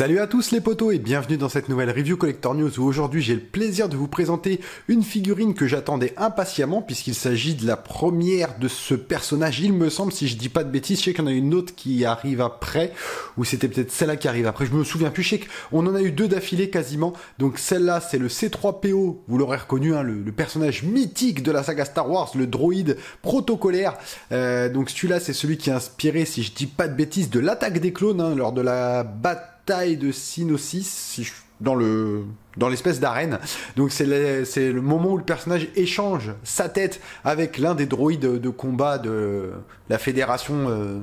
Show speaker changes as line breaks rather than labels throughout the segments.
Salut à tous les potos et bienvenue dans cette nouvelle review Collector News où aujourd'hui j'ai le plaisir de vous présenter une figurine que j'attendais impatiemment puisqu'il s'agit de la première de ce personnage, il me semble, si je dis pas de bêtises. Je sais qu'il y en a une autre qui arrive après, ou c'était peut-être celle-là qui arrive après, je me souviens plus. Je sais qu'on en a eu deux d'affilée quasiment, donc celle-là c'est le C3PO, vous l'aurez reconnu, hein, le personnage mythique de la saga Star Wars, le droïde protocolaire. Donc celui-là c'est celui qui a inspiré, si je dis pas de bêtises, de l'attaque des clones, hein, lors de la bataille de Synosis, dans l'espèce d'arène. Donc c'est le moment où le personnage échange sa tête avec l'un des droïdes de combat de la fédération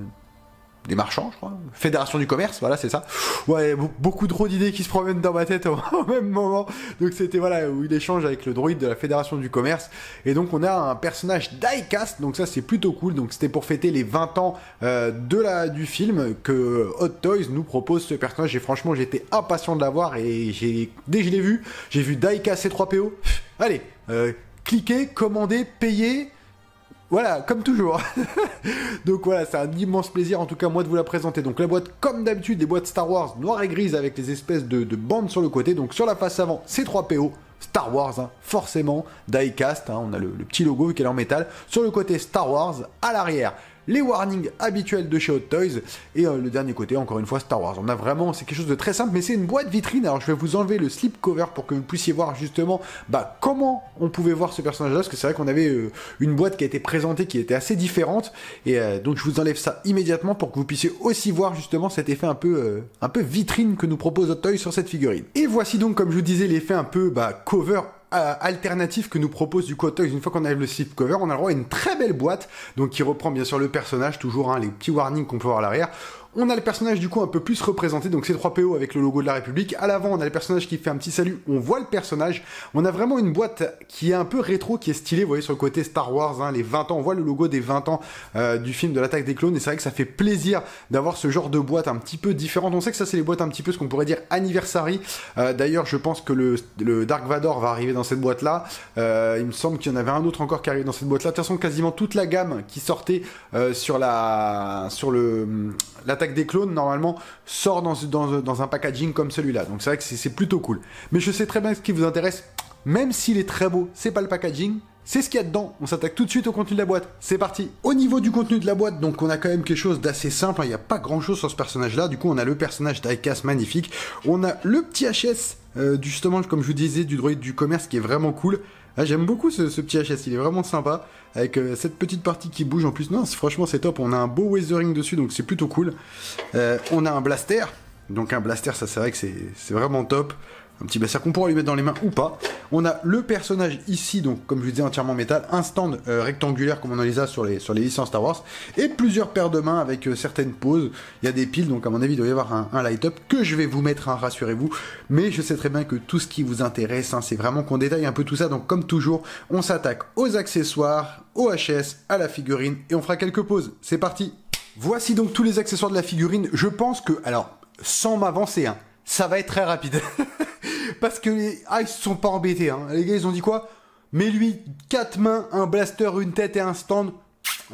des marchands, je crois. Fédération du commerce, voilà, c'est ça. Ouais, beaucoup trop d'idées qui se promènent dans ma tête au même moment. Donc c'était, voilà, où il échange avec le droïde de la Fédération du commerce. Et donc on a un personnage die-cast, donc ça c'est plutôt cool. Donc c'était pour fêter les 20 ans du film que Hot Toys nous propose ce personnage. Et franchement, j'étais impatient de l'avoir. Et dès que je l'ai vu, j'ai vu die-cast C3PO. Allez, cliquez, commandez, payez. Voilà, comme toujours. Donc voilà, c'est un immense plaisir en tout cas moi de vous la présenter. Donc la boîte, comme d'habitude, des boîtes Star Wars noires et grises avec les espèces de bandes sur le côté. Donc sur la face avant, C3PO, Star Wars, hein, forcément, die-cast, hein, on a le petit logo qui est en métal. Sur le côté Star Wars, à l'arrière, les warnings habituels de chez Hot Toys, et le dernier côté, encore une fois, Star Wars. On a vraiment, c'est quelque chose de très simple, mais c'est une boîte vitrine. Alors je vais vous enlever le slip cover pour que vous puissiez voir justement comment on pouvait voir ce personnage-là, parce que c'est vrai qu'on avait une boîte qui a été présentée qui était assez différente, et donc je vous enlève ça immédiatement pour que vous puissiez aussi voir justement cet effet un peu vitrine que nous propose Hot Toys sur cette figurine. Et voici donc, comme je vous disais, l'effet un peu cover alternatif que nous propose du Hot Toys. Une fois qu'on a le slip cover, on a le droit à une très belle boîte, donc qui reprend bien sûr le personnage, toujours, hein, les petits warnings qu'on peut voir à l'arrière. On a le personnage du coup un peu plus représenté, donc C3PO avec le logo de la République. À l'avant, on a le personnage qui fait un petit salut, on voit le personnage. On a vraiment une boîte qui est un peu rétro, qui est stylée, vous voyez sur le côté Star Wars, hein, les 20 ans, on voit le logo des 20 ans du film de l'attaque des clones, et c'est vrai que ça fait plaisir d'avoir ce genre de boîte un petit peu différente. On sait que ça c'est les boîtes un petit peu ce qu'on pourrait dire anniversary. D'ailleurs je pense que le Dark Vador va arriver dans cette boîte là. Il me semble qu'il y en avait un autre encore qui arrive dans cette boîte là. De toute façon quasiment toute la gamme qui sortait sur l'attaque des clones normalement sort dans un packaging comme celui-là. Donc c'est vrai que c'est plutôt cool. Mais je sais très bien ce qui vous intéresse, même s'il est très beau, c'est pas le packaging, c'est ce qu'il y a dedans. On s'attaque tout de suite au contenu de la boîte. C'est parti. Au niveau du contenu de la boîte, donc on a quand même quelque chose d'assez simple, hein. Il n'y a pas grand chose sur ce personnage-là. Du coup on a le personnage die-cast magnifique. On a le petit HS, justement comme je vous disais, du droïde du commerce qui est vraiment cool. Ah, j'aime beaucoup ce petit HS, il est vraiment sympa, avec cette petite partie qui bouge en plus. Non, franchement c'est top, on a un beau weathering dessus, donc c'est plutôt cool. On a un blaster, donc un blaster, ça c'est vrai que c'est vraiment top. Un petit blaster qu'on pourra lui mettre dans les mains ou pas. On a le personnage ici, donc comme je vous disais, entièrement métal, un stand rectangulaire comme on en les a sur les licences Star Wars, et plusieurs paires de mains avec certaines poses. Il y a des piles, donc à mon avis il doit y avoir un light-up que je vais vous mettre, hein, rassurez-vous. Mais je sais très bien que tout ce qui vous intéresse, hein, c'est vraiment qu'on détaille un peu tout ça. Donc comme toujours, on s'attaque aux accessoires, au HS, à la figurine, et on fera quelques pauses. C'est parti. Voici donc tous les accessoires de la figurine. Je pense que, alors, sans m'avancer, hein, ça va être très rapide. Parce que ils se sont pas embêtés, hein. Les gars, ils ont dit quoi? Mais lui, 4 mains, un blaster, une tête et un stand.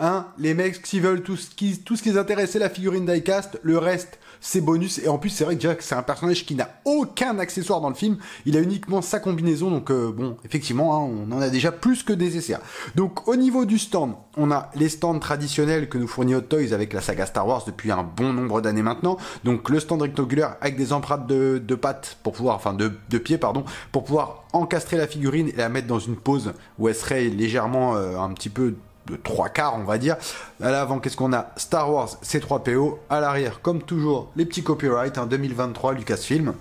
Hein, les mecs, s'ils veulent, tout ce qui les intéresse, c'est la figurine die-cast. Le reste, c'est bonus. Et en plus, c'est vrai que déjà que c'est un personnage qui n'a aucun accessoire dans le film. Il a uniquement sa combinaison. Donc, bon, effectivement, hein, on en a déjà plus que des essais. Donc, au niveau du stand, on a les stands traditionnels que nous fournit Hot Toys avec la saga Star Wars depuis un bon nombre d'années maintenant. Donc, le stand rectangulaire avec des empreintes de pattes pour pouvoir, enfin, de pieds, pardon, pour pouvoir encastrer la figurine et la mettre dans une pose où elle serait légèrement un petit peu de 3/4 on va dire. À l'avant, qu'est-ce qu'on a? Star Wars C3PO. À l'arrière, comme toujours, les petits copyrights, hein, 2023 Lucasfilm.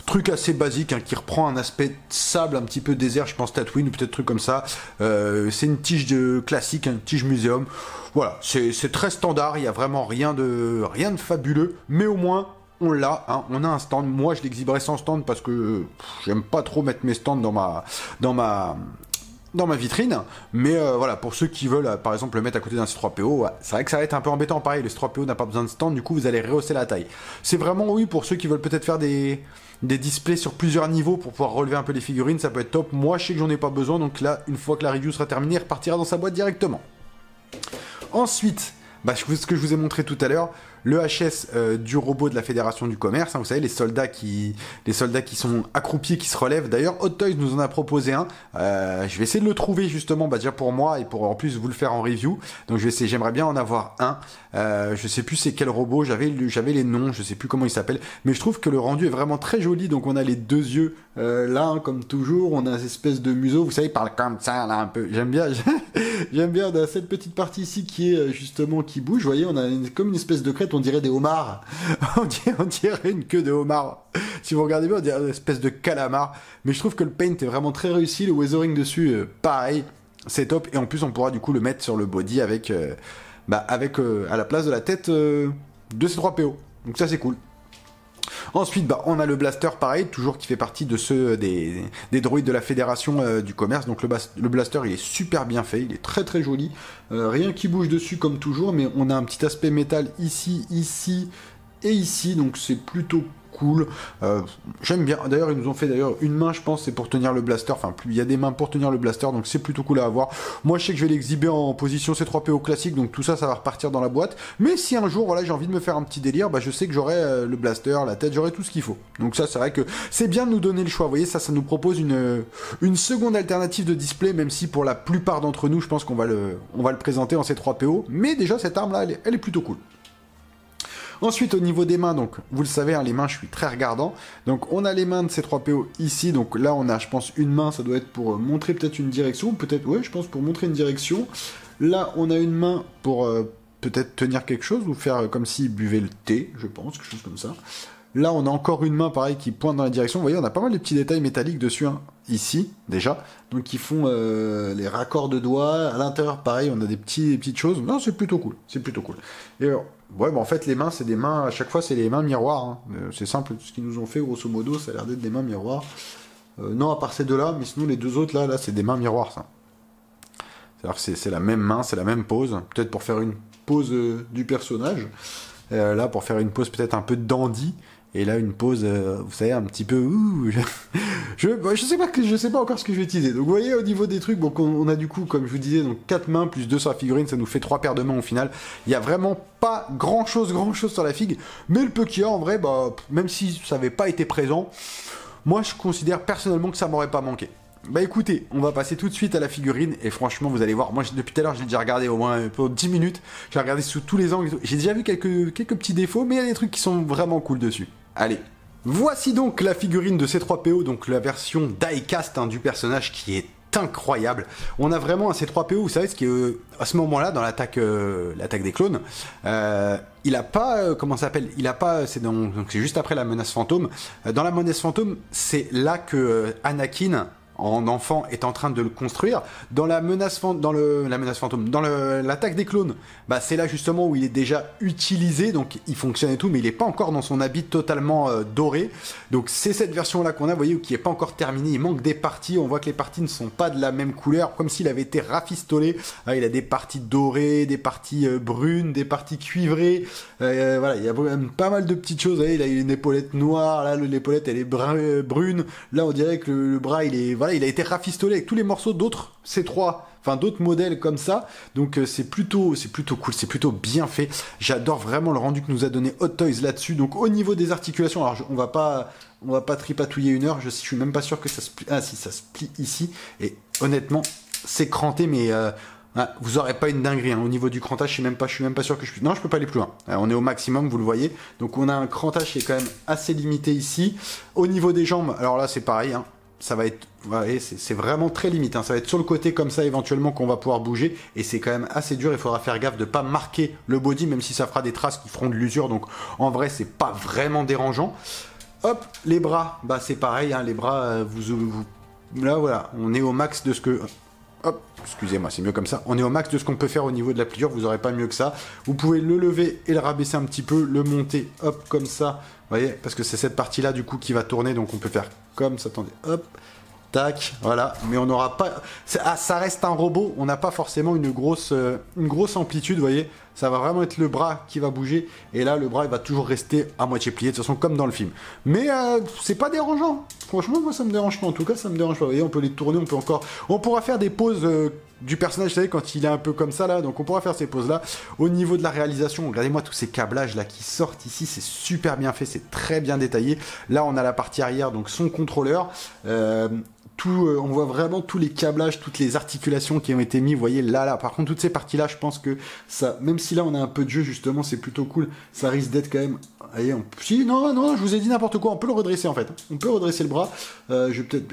Truc assez basique, hein, qui reprend un aspect sable, un petit peu désert, je pense Tatooine ou peut-être truc comme ça. C'est une tige classique, une tige muséum. Voilà, c'est très standard, il n'y a vraiment rien de fabuleux, mais au moins on l'a, hein, on a un stand. Moi je l'exhiberai sans stand parce que j'aime pas trop mettre mes stands dans ma vitrine, mais voilà, pour ceux qui veulent par exemple le mettre à côté d'un C3PO, ouais, c'est vrai que ça va être un peu embêtant. Pareil, le C3PO n'a pas besoin de stand, du coup vous allez rehausser la taille. C'est vraiment, oui, pour ceux qui veulent peut-être faire des displays sur plusieurs niveaux pour pouvoir relever un peu les figurines, ça peut être top. Moi je sais que j'en ai pas besoin, donc là, une fois que la review sera terminée, il repartira dans sa boîte directement. Ensuite, ce que je vous ai montré tout à l'heure, le HS du robot de la Fédération du Commerce, hein, vous savez, les soldats qui sont accroupis, qui se relèvent. D'ailleurs, Hot Toys nous en a proposé un. Je vais essayer de le trouver justement, déjà pour moi et pour en plus vous le faire en review. Donc j'aimerais bien en avoir un. Je sais plus c'est quel robot, j'avais les noms, je sais plus comment il s'appelle, mais je trouve que le rendu est vraiment très joli. Donc on a les deux yeux là, hein, comme toujours, on a cette espèce de museau, vous savez, il parle comme ça là un peu. J'aime bien, on a cette petite partie ici qui est justement qui bouge. Vous voyez, on a comme une espèce de crête, on dirait des homards. on dirait une queue de homard. Si vous regardez bien, on dirait une espèce de calamar. Mais je trouve que le paint est vraiment très réussi, le weathering dessus, pareil, c'est top. Et en plus, on pourra du coup le mettre sur le body avec à la place de la tête de C3PO. Donc ça, c'est cool. Ensuite, on a le blaster, pareil, toujours qui fait partie de ceux des droïdes de la Fédération du Commerce. Donc le blaster, il est super bien fait, il est très très joli. Rien qui bouge dessus comme toujours, mais on a un petit aspect métal ici, ici et ici, donc c'est plutôt cool. J'aime bien. D'ailleurs, ils nous ont fait une main, je pense, c'est pour tenir le blaster. Enfin, il y a des mains pour tenir le blaster, donc c'est plutôt cool à avoir. Moi, je sais que je vais l'exhiber en position C3PO classique, donc tout ça, ça va repartir dans la boîte. Mais si un jour, voilà, j'ai envie de me faire un petit délire, je sais que j'aurai le blaster, la tête, j'aurai tout ce qu'il faut. Donc ça, c'est vrai que c'est bien de nous donner le choix. Vous voyez, ça nous propose une seconde alternative de display, même si pour la plupart d'entre nous, je pense qu'on va le présenter en C3PO. Mais déjà, cette arme-là, elle est plutôt cool. Ensuite, au niveau des mains, donc, vous le savez, hein, les mains, je suis très regardant. Donc, on a les mains de C3PO ici. Donc là, on a, je pense, une main, ça doit être pour montrer peut-être une direction. Peut-être, ouais, je pense, pour montrer une direction. Là, on a une main pour peut-être tenir quelque chose ou faire comme s'il buvait le thé, je pense, quelque chose comme ça. Là, on a encore une main, pareil, qui pointe dans la direction. Vous voyez, on a pas mal de petits détails métalliques dessus, hein, ici, déjà. Donc, qui font les raccords de doigts. À l'intérieur, pareil, on a des petites choses. Non, c'est plutôt cool. C'est plutôt cool. Et alors, ouais, en fait, les mains, c'est des mains... À chaque fois, c'est les mains miroirs. Hein. C'est simple, ce qu'ils nous ont fait, grosso modo, ça a l'air d'être des mains miroirs. Non, à part ces deux-là, mais sinon, les deux autres, là, c'est des mains miroirs, ça. C'est-à-dire que c'est la même main, c'est la même pose. Peut-être pour faire une pose du personnage. Là, pour faire une pose peut-être un peu dandy. Et là, une pause, vous savez, un petit peu... je sais pas encore ce que je vais utiliser. Donc, vous voyez, au niveau des trucs, donc on a du coup, comme je vous disais, donc 4 mains plus 2 sur la figurine, ça nous fait 3 paires de mains au final. Il y a vraiment pas grand-chose sur la figue. Mais le peu qu'il y a, en vrai, même si ça n'avait pas été présent, moi, je considère personnellement que ça m'aurait pas manqué. Écoutez, on va passer tout de suite à la figurine et franchement vous allez voir, moi depuis tout à l'heure je l'ai déjà regardé au moins pour 10 minutes, j'ai regardé sous tous les angles, j'ai déjà vu quelques petits défauts mais il y a des trucs qui sont vraiment cool dessus. Allez, voici donc la figurine de C3PO, donc la version die-cast du personnage qui est incroyable. On a vraiment un C3PO, vous savez ce qui est à ce moment-là dans l'attaque des clones, il a pas comment ça s'appelle, il a pas donc c'est juste après la menace fantôme. Dans la menace fantôme, c'est là que Anakin en enfant est en train de le construire. Dans la menace fantôme, dans l'attaque des clones, c'est là justement où il est déjà utilisé, donc il fonctionne et tout, mais il n'est pas encore dans son habit totalement doré. Donc c'est cette version-là qu'on a, vous voyez, qui n'est pas encore terminée. Il manque des parties, on voit que les parties ne sont pas de la même couleur, comme s'il avait été rafistolé. Il a des parties dorées, des parties brunes, des parties cuivrées. Voilà, il y a pas mal de petites choses. Vous voyez, il a une épaulette noire, là l'épaulette elle est brune. Là on dirait que le bras il a été rafistolé avec tous les morceaux d'autres C3, enfin d'autres modèles comme ça. Donc c'est plutôt cool, c'est plutôt bien fait. J'adore vraiment le rendu que nous a donné Hot Toys là-dessus. Donc au niveau des articulations, alors on va pas tripatouiller une heure. Je suis même pas sûr que ça se plie. Ah si, ça se plie ici. Et honnêtement, c'est cranté, mais vous aurez pas une dinguerie. Au niveau du crantage, je suis même pas sûr que je puisse. Non, je peux pas aller plus loin. On est au maximum, vous le voyez. Donc on a un crantage qui est quand même assez limité ici. Au niveau des jambes, alors là c'est pareil. Ça va être, c'est vraiment très limite. Ça va être sur le côté comme ça éventuellement qu'on va pouvoir bouger. Et c'est quand même assez dur. Il faudra faire gaffe de pas marquer le body, même si ça fera des traces qui feront de l'usure. Donc en vrai, c'est pas vraiment dérangeant. Hop, les bras, c'est pareil. Les bras, là voilà, on est au max de ce que... Hop, excusez-moi, c'est mieux comme ça. On est au max de ce qu'on peut faire au niveau de la pliure. Vous n'aurez pas mieux que ça. Vous pouvez le lever et le rabaisser un petit peu, le monter, hop, comme ça. Vous voyez, parce que c'est cette partie-là du coup qui va tourner, donc on peut faire comme ça. Attendez, hop, tac, voilà. Mais on n'aura pas... ça reste un robot. On n'a pas forcément une grosse amplitude, vous voyez. Ça va vraiment être le bras qui va bouger. Et là, le bras, il va toujours rester à moitié plié, de toute façon, comme dans le film. Mais c'est pas dérangeant. Franchement, moi, ça me dérange pas. En tout cas, ça me dérange pas. Vous voyez, on peut les tourner, on pourra faire des poses du personnage, vous savez, quand il est un peu comme ça, là, donc on pourra faire ces poses-là. Au niveau de la réalisation, regardez-moi tous ces câblages, là, qui sortent ici, c'est super bien fait, c'est très bien détaillé. Là, on a la partie arrière, donc son contrôleur, on voit vraiment tous les câblages, toutes les articulations qui ont été mis, vous voyez, là, par contre, toutes ces parties-là, je pense que ça, même si là, on a un peu de jeu, justement, c'est plutôt cool, ça risque d'être quand même, allez, si, non, je vous ai dit n'importe quoi, on peut le redresser, en fait, on peut redresser le bras,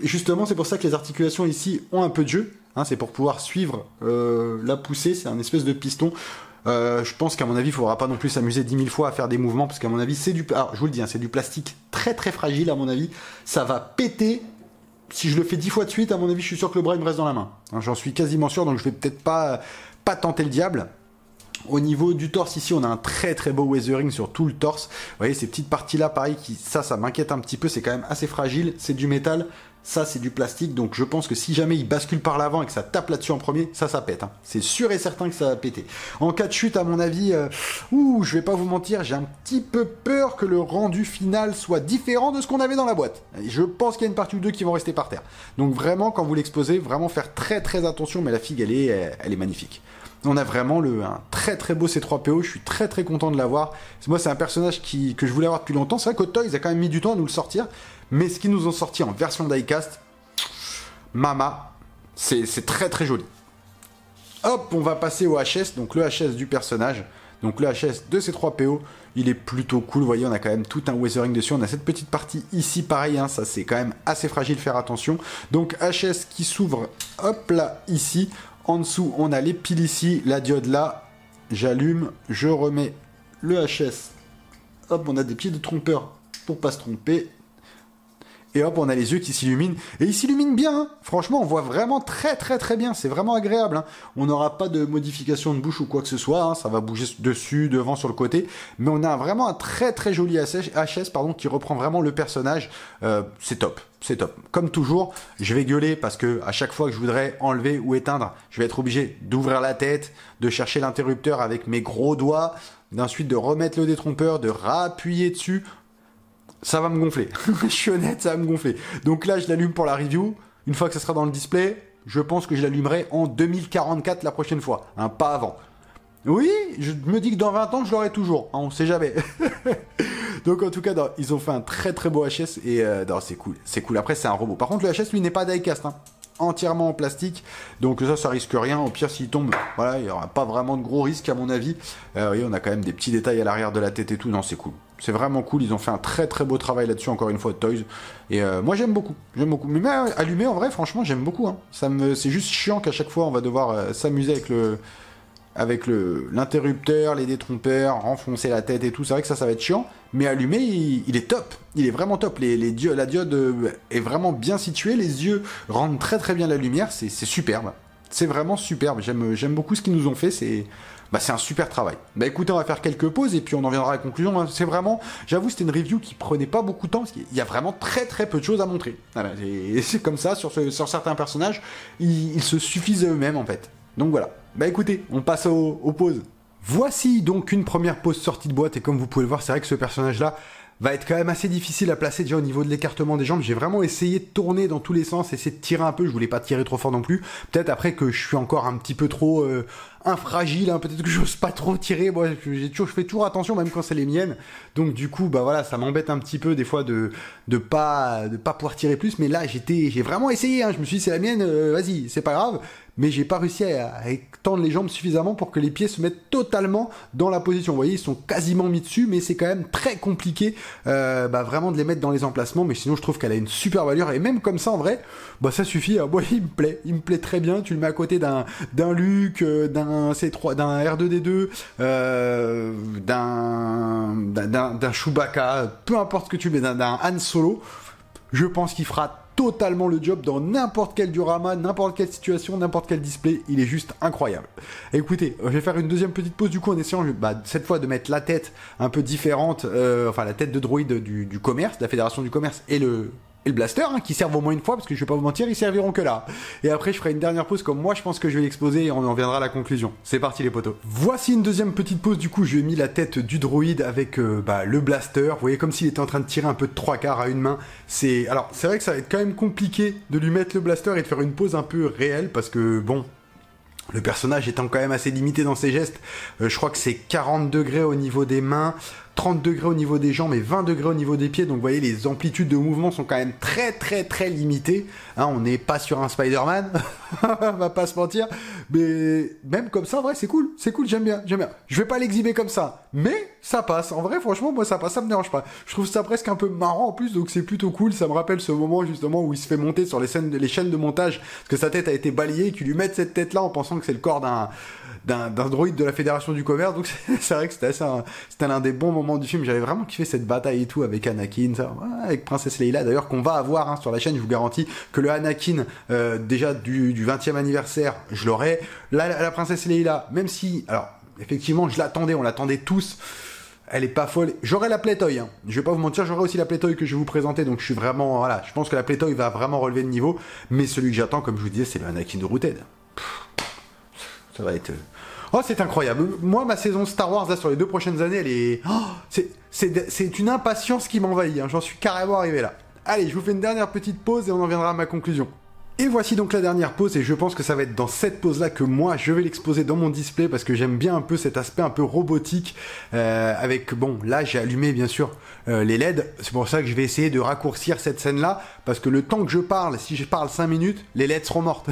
justement, c'est pour ça que les articulations ici ont un peu de jeu, hein, c'est pour pouvoir suivre la poussée, c'est un espèce de piston. Je pense qu'à mon avis, il faudra pas non plus s'amuser 10 000 fois à faire des mouvements, parce qu'à mon avis, alors, je vous le dis, hein, c'est du plastique très très fragile, à mon avis, ça va péter. Si je le fais 10 fois de suite, à mon avis, je suis sûr que le bras il me reste dans la main. Hein, j'en suis quasiment sûr, donc je vais peut-être pas tenter le diable. Au niveau du torse, ici, on a un très très beau weathering sur tout le torse. Vous voyez, ces petites parties-là, pareil, ça m'inquiète un petit peu, c'est quand même assez fragile. C'est du métal, ça c'est du plastique, donc je pense que si jamais il bascule par l'avant et que ça tape là-dessus en premier, ça pète. Hein. C'est sûr et certain que ça va péter. En cas de chute, à mon avis, je vais pas vous mentir, j'ai un petit peu peur que le rendu final soit différent de ce qu'on avait dans la boîte. Je pense qu'il y a une partie ou deux qui vont rester par terre. Donc vraiment, quand vous l'exposez, vraiment faire très très attention, mais la figue, elle est magnifique. On a vraiment un très très beau C3PO, je suis très très content de l'avoir. Moi, c'est un personnage que je voulais avoir depuis longtemps. C'est vrai qu'Hot Toys a quand même mis du temps à nous le sortir, mais ce qu'ils nous ont sorti en version diecast, mama, c'est très très joli. Hop, on va passer au HS, donc le HS du personnage. Donc le HS de C3PO, il est plutôt cool, vous voyez, on a quand même tout un weathering dessus, on a cette petite partie ici, pareil, hein, ça c'est quand même assez fragile, faire attention. Donc HS qui s'ouvre, hop là, ici. En dessous, on a les piles ici, la diode là. J'allume, je remets le HS. Hop, on a des pieds de trompeur pour pas se tromper. Et hop, on a les yeux qui s'illuminent. Et ils s'illuminent bien, hein. Franchement, on voit vraiment très très très bien. C'est vraiment agréable, hein. On n'aura pas de modification de bouche ou quoi que ce soit, hein. Ça va bouger dessus, devant, sur le côté. Mais on a vraiment un très très joli HS qui reprend vraiment le personnage. C'est top. C'est top. Comme toujours, je vais gueuler parce que à chaque fois que je voudrais enlever ou éteindre, je vais être obligé d'ouvrir la tête, de chercher l'interrupteur avec mes gros doigts, d'ensuite de remettre le détrompeur, de rappuyer dessus. Ça va me gonfler. Je suis honnête, ça va me gonfler. Donc là, je l'allume pour la review. Une fois que ça sera dans le display, je pense que je l'allumerai en 2044 la prochaine fois, hein, pas avant. Oui, je me dis que dans 20 ans, je l'aurai toujours. Hein, on sait jamais. Donc en tout cas, ils ont fait un très très beau HS et c'est cool. C'est cool. Après, c'est un robot. Par contre, le HS, lui, n'est pas diecast. Hein. Entièrement en plastique. Donc ça risque rien. Au pire, s'il tombe, voilà, il n'y aura pas vraiment de gros risques à mon avis. Vous voyez, on a quand même des petits détails à l'arrière de la tête et tout. Non, c'est cool. C'est vraiment cool. Ils ont fait un très très beau travail là-dessus, encore une fois, de Toys. Et moi, j'aime beaucoup. J'aime beaucoup. Mais allumé, en vrai, franchement, j'aime beaucoup. Hein. C'est juste chiant qu'à chaque fois, on va devoir s'amuser avec l'interrupteur, les détrompeurs, renfoncer la tête et tout. C'est vrai que ça va être chiant. Mais allumé, il est top. Il est vraiment top. La diode est vraiment bien située. Les yeux rendent très très bien la lumière. C'est superbe. C'est vraiment superbe. J'aime beaucoup ce qu'ils nous ont fait. C'est un super travail. Écoutez, on va faire quelques pauses et puis on en viendra à la conclusion. C'est vraiment, j'avoue, c'était une review qui prenait pas beaucoup de temps parce qu'il y a vraiment très très peu de choses à montrer. Voilà, et c'est comme ça, sur certains personnages, ils se suffisent à eux-mêmes en fait. Donc voilà. Écoutez, on passe aux pauses. Voici donc une première pause sortie de boîte et comme vous pouvez le voir, c'est vrai que ce personnage-là va être quand même assez difficile à placer déjà au niveau de l'écartement des jambes. J'ai vraiment essayé de tourner dans tous les sens, essayer de tirer un peu, je voulais pas tirer trop fort non plus. Peut-être après que je suis encore un petit peu trop infragile, hein. Peut-être que j'ose pas trop tirer. Moi, je fais toujours attention même quand c'est les miennes. Donc du coup, voilà, ça m'embête un petit peu des fois de pas pouvoir tirer plus. Mais là, j'ai vraiment essayé, hein. Je me suis dit c'est la mienne, vas-y, c'est pas grave. Mais j'ai pas réussi à étendre les jambes suffisamment pour que les pieds se mettent totalement dans la position. Vous voyez, ils sont quasiment mis dessus, mais c'est quand même très compliqué vraiment de les mettre dans les emplacements. Mais sinon, je trouve qu'elle a une super valeur. Et même comme ça, en vrai, ça suffit. Moi, il me plaît très bien. Tu le mets à côté d'un Luke, d'un C3, d'un R2D2, d'un Chewbacca, peu importe ce que tu mets, d'un Han Solo. Je pense qu'il fera totalement le job dans n'importe quel diorama, n'importe quelle situation, n'importe quel display. Il est juste incroyable. Écoutez, je vais faire une deuxième petite pause du coup en essayant cette fois de mettre la tête un peu différente, la tête de droïde du commerce, de la Fédération du commerce et le blaster, hein, qui servent au moins une fois, parce que je vais pas vous mentir, ils serviront que là. Et après, je ferai une dernière pause comme moi, je pense que je vais l'exposer et on en viendra à la conclusion. C'est parti les potos. Voici une deuxième petite pause, du coup, je lui ai mis la tête du droïde avec le blaster. Vous voyez, comme s'il était en train de tirer un peu de 3/4 à une main. Alors, c'est vrai que ça va être quand même compliqué de lui mettre le blaster et de faire une pause un peu réelle, parce que, bon, Le personnage étant quand même assez limité dans ses gestes, je crois que c'est 40 degrés au niveau des mains, 30 degrés au niveau des jambes et 20 degrés au niveau des pieds. Donc vous voyez, les amplitudes de mouvement sont quand même très limitées. Hein, on n'est pas sur un Spider-Man, on va pas se mentir. Mais même comme ça, en vrai, c'est cool, j'aime bien. Je vais pas l'exhiber comme ça, mais ça passe. En vrai, franchement, moi ça passe, ça me dérange pas. Je trouve ça presque un peu marrant en plus, donc c'est plutôt cool. Ça me rappelle ce moment justement où il se fait monter sur les chaînes de montage, parce que sa tête a été balayée et qu'ils lui mettent cette tête-là en pensant que c'est le corps d'un droïde de la Fédération du Commerce. Donc c'est vrai que c'était l'un des bons moments du film. J'avais vraiment kiffé cette bataille et tout avec Anakin, ça, avec Princesse Leia d'ailleurs, qu'on va avoir hein, sur la chaîne. Je vous garantis que le Anakin déjà du 20e anniversaire, je l'aurai. La Princesse Leia, même si, alors effectivement je l'attendais, on l'attendait tous. Elle est pas folle. J'aurai la Playtoy, hein. Je vais pas vous mentir, j'aurai aussi la Playtoy que je vais vous présenter. Donc je suis vraiment, voilà, je pense que la Playtoy va vraiment relever le niveau. Mais celui que j'attends, comme je vous disais, c'est le Anakin de Rooted. Ça va être... Oh, c'est incroyable. Moi, ma saison Star Wars, là, sur les 2 prochaines années, elle est... Oh, c'est une impatience qui m'envahit. Hein. J'en suis carrément arrivé là. Allez, je vous fais une dernière petite pause et on en viendra à ma conclusion. Et voici donc la dernière pause, et je pense que ça va être dans cette pause-là que moi, je vais l'exposer dans mon display, parce que j'aime bien un peu cet aspect un peu robotique, avec, bon, là, j'ai allumé, bien sûr, les LED, c'est pour ça que je vais essayer de raccourcir cette scène-là, parce que le temps que je parle, si je parle 5 minutes, les LED seront mortes.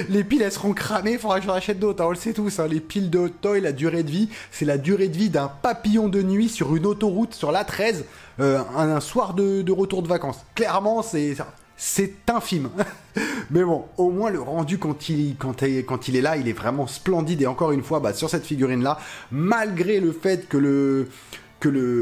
Les piles, elles seront cramées, il faudra que je rachète d'autres, hein, on le sait tous, hein, les piles de Hot Toy, la durée de vie, c'est la durée de vie d'un papillon de nuit sur une autoroute, sur l'A13, un soir de retour de vacances. Clairement, c'est infime. Mais bon, au moins le rendu quand il est là, il est vraiment splendide. Et encore une fois, bah, sur cette figurine-là, malgré le fait que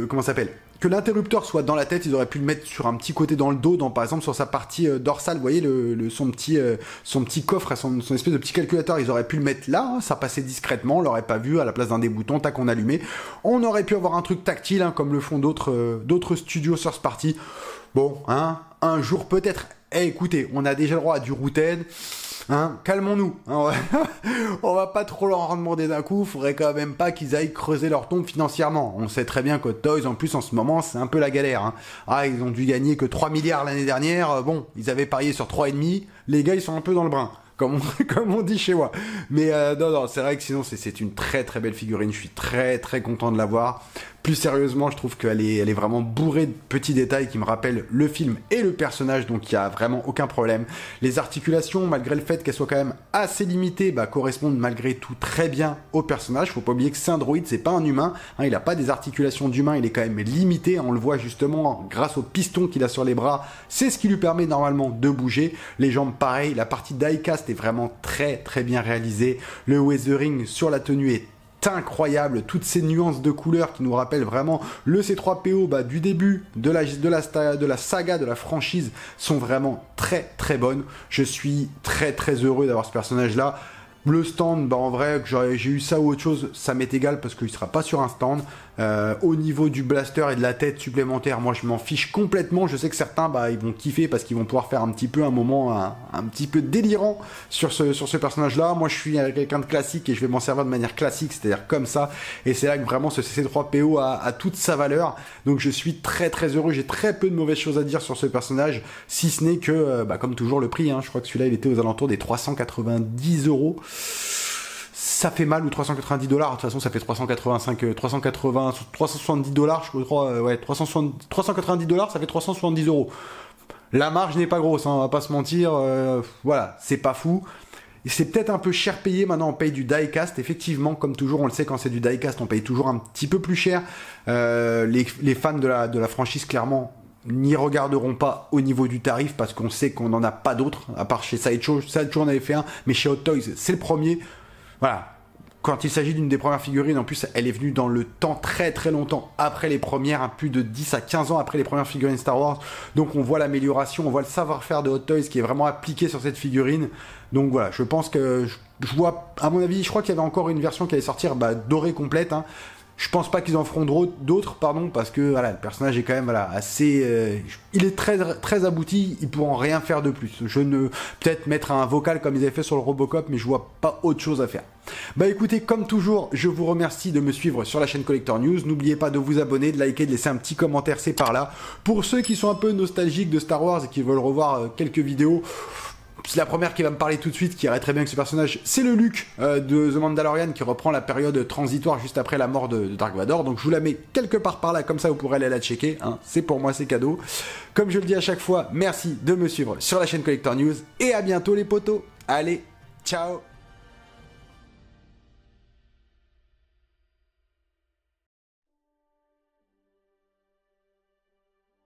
comment ça s'appelle, que l'interrupteur soit dans la tête, ils auraient pu le mettre sur un petit côté dans le dos, par exemple sur sa partie dorsale, vous voyez son petit coffre, son espèce de petit calculateur, ils auraient pu le mettre là, hein, ça passait discrètement, on l'aurait pas vu, à la place d'un des boutons, tac, on allumait. On aurait pu avoir un truc tactile, hein, comme le font d'autres studios sur ce parti. Bon, hein, un jour peut-être. Eh, écoutez, on a déjà le droit à du Rooted. Hein, calmons-nous. Hein, on va pas trop leur en demander d'un coup. Faudrait quand même pas qu'ils aillent creuser leur tombe financièrement. On sait très bien que Toys, en plus, en ce moment, c'est un peu la galère. Hein. Ah, ils ont dû gagner que 3 milliards l'année dernière. Bon, ils avaient parié sur 3,5. Les gars, ils sont un peu dans le brin. Comme on dit chez moi. Mais non, c'est vrai que sinon, c'est une très belle figurine. Je suis très content de l'avoir. Plus sérieusement, je trouve qu'elle est vraiment bourrée de petits détails qui me rappellent le film et le personnage, donc il n'y a vraiment aucun problème. Les articulations, malgré le fait qu'elles soient quand même assez limitées, bah, correspondent malgré tout très bien au personnage. Faut pas oublier que c'est un droïde, c'est pas un humain. Hein, il n'a pas des articulations d'humain, il est quand même limité. On le voit justement grâce au piston qu'il a sur les bras. C'est ce qui lui permet normalement de bouger. Les jambes, pareil. La partie die-cast est vraiment très bien réalisée. Le weathering sur la tenue est incroyable, toutes ces nuances de couleurs qui nous rappellent vraiment le C3PO du début de la saga, de la franchise, sont vraiment très bonnes. Je suis très heureux d'avoir ce personnage là. Le stand, en vrai, que j'ai eu ça ou autre chose, ça m'est égal parce qu'il sera pas sur un stand. Au niveau du blaster et de la tête supplémentaire, moi je m'en fiche complètement. Je sais que certains, ils vont kiffer parce qu'ils vont pouvoir faire un petit peu un moment un petit peu délirant sur ce personnage-là. Moi je suis quelqu'un de classique et je vais m'en servir de manière classique, c'est-à-dire comme ça. Et c'est là que vraiment ce C3PO a toute sa valeur. Donc je suis très heureux. J'ai très peu de mauvaises choses à dire sur ce personnage, si ce n'est que, comme toujours, le prix. Hein, je crois que celui-là il était aux alentours des 390 €. Ça fait mal, ou 390 $, de toute façon ça fait 370 $, je crois, ouais, 390 $, ça fait 370 €. La marge n'est pas grosse, hein, on va pas se mentir, voilà, c'est pas fou. C'est peut-être un peu cher payé, maintenant on paye du die-cast, effectivement, comme toujours, on le sait, quand c'est du die-cast, on paye toujours un petit peu plus cher. Les fans de la franchise, clairement, n'y regarderont pas au niveau du tarif, parce qu'on sait qu'on n'en a pas d'autres, à part chez Sideshow. Sideshow en avait fait un, mais chez Hot Toys, c'est le premier. Voilà. Quand il s'agit d'une des premières figurines, en plus, elle est venue dans le temps très longtemps après les premières, hein, plus de 10 à 15 ans après les premières figurines Star Wars. Donc on voit l'amélioration, on voit le savoir-faire de Hot Toys qui est vraiment appliqué sur cette figurine. Donc voilà, je pense que je vois, à mon avis, je crois qu'il y avait encore une version qui allait sortir dorée complète, hein. Je pense pas qu'ils en feront d'autres, parce que voilà, le personnage est quand même assez, il est très abouti, ils pourront rien faire de plus. Peut-être mettre un vocal comme ils avaient fait sur le Robocop, mais je vois pas autre chose à faire. Écoutez, comme toujours, je vous remercie de me suivre sur la chaîne Collector News. N'oubliez pas de vous abonner, de liker, de laisser un petit commentaire, c'est par là. Pour ceux qui sont un peu nostalgiques de Star Wars et qui veulent revoir quelques vidéos, la première qui va me parler tout de suite, qui irait très bien avec ce personnage, c'est le Luke de The Mandalorian, qui reprend la période transitoire juste après la mort de Dark Vador. Donc je vous la mets quelque part par là, comme ça vous pourrez aller la checker, hein. C'est pour moi, c'est cadeau. Comme je le dis à chaque fois, merci de me suivre sur la chaîne Collector News, et à bientôt les potos. Allez, ciao.